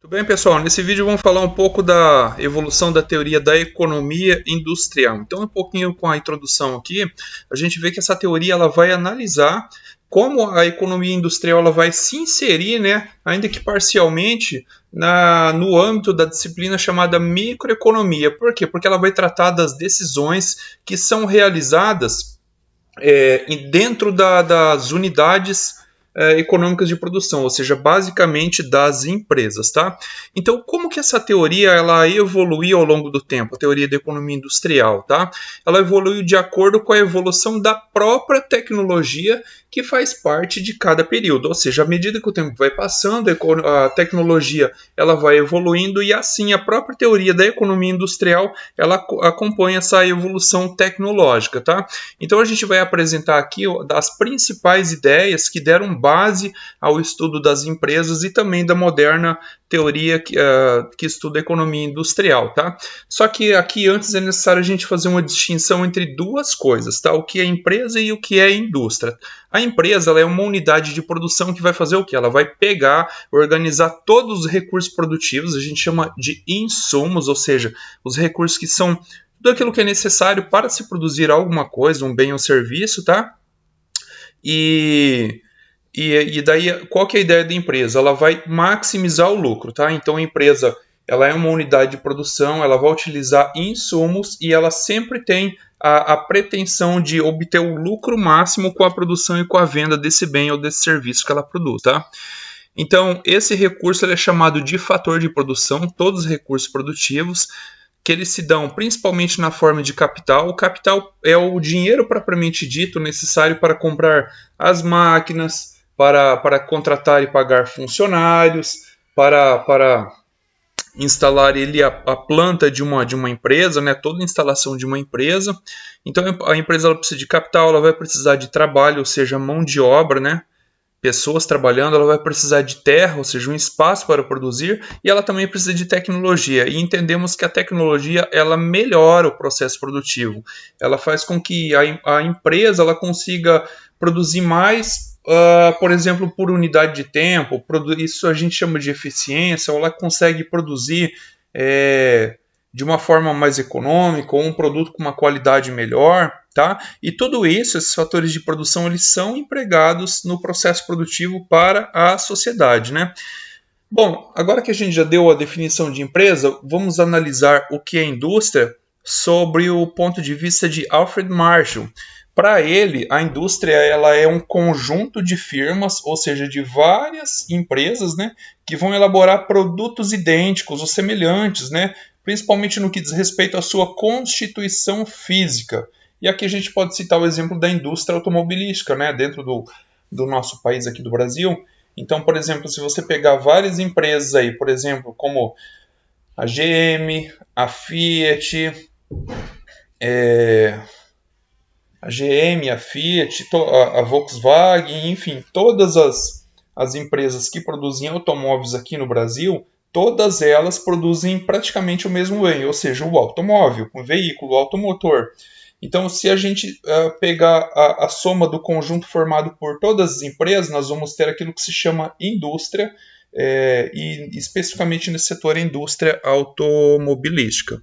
Tudo bem, pessoal? Nesse vídeo vamos falar um pouco da evolução da teoria da economia industrial. Então, um pouquinho com a introdução aqui, a gente vê que essa teoria ela vai analisar como a economia industrial ela vai se inserir, ainda que parcialmente, no âmbito da disciplina chamada microeconomia. Por quê? Porque ela vai tratar das decisões que são realizadas dentro das unidades econômicas de produção, ou seja, basicamente das empresas, tá? Então, como que essa teoria ela evoluiu ao longo do tempo, a teoria da economia industrial, tá? Ela evoluiu de acordo com a evolução da própria tecnologia que faz parte de cada período, ou seja, à medida que o tempo vai passando, a tecnologia ela vai evoluindo e assim a própria teoria da economia industrial ela acompanha essa evolução tecnológica, tá? Então a gente vai apresentar aqui as principais ideias que deram base ao estudo das empresas e também da moderna teoria que estuda a economia industrial, tá? Só que aqui antes é necessário a gente fazer uma distinção entre duas coisas, tá? O que é empresa e o que é indústria. A empresa ela é uma unidade de produção que vai fazer o quê? Ela vai pegar, organizar todos os recursos produtivos, a gente chama de insumos, ou seja, os recursos que são tudo aquilo que é necessário para se produzir alguma coisa, um bem ou serviço, tá? E daí, qual que é a ideia da empresa? Ela vai maximizar o lucro, tá? Então, a empresa ela é uma unidade de produção, ela vai utilizar insumos e ela sempre tem a pretensão de obter o lucro máximo com a produção e com a venda desse bem ou desse serviço que ela produz, tá? Então, esse recurso ele é chamado de fator de produção, todos os recursos produtivos, que eles se dão principalmente na forma de capital. O capital é o dinheiro propriamente dito necessário para comprar as máquinas, para contratar e pagar funcionários, para instalar a planta de uma empresa, toda a instalação de uma empresa. Então a empresa ela precisa de capital, ela vai precisar de trabalho, ou seja, mão de obra, pessoas trabalhando, ela vai precisar de terra, ou seja, um espaço para produzir, e ela também precisa de tecnologia. E entendemos que a tecnologia ela melhora o processo produtivo. Ela faz com que a empresa ela consiga produzir mais, por exemplo, por unidade de tempo. Isso a gente chama de eficiência, ou ela consegue produzir de uma forma mais econômica, ou um produto com uma qualidade melhor, tá? E tudo isso, esses fatores de produção, eles são empregados no processo produtivo para a sociedade, Bom, agora que a gente já deu a definição de empresa, vamos analisar o que é indústria sobre o ponto de vista de Alfred Marshall. Para ele, a indústria ela é um conjunto de firmas, ou seja, de várias empresas, que vão elaborar produtos idênticos ou semelhantes, principalmente no que diz respeito à sua constituição física. E aqui a gente pode citar o exemplo da indústria automobilística, dentro do nosso país aqui do Brasil. Então, por exemplo, se você pegar várias empresas aí, por exemplo, como a GM, a Fiat, a Fiat, a Volkswagen, enfim, todas as empresas que produzem automóveis aqui no Brasil, todas elas produzem praticamente o mesmo bem, ou seja, o automóvel, o veículo, o automotor. Então, se a gente pegar a soma do conjunto formado por todas as empresas, nós vamos ter aquilo que se chama indústria, e especificamente nesse setor a indústria automobilística.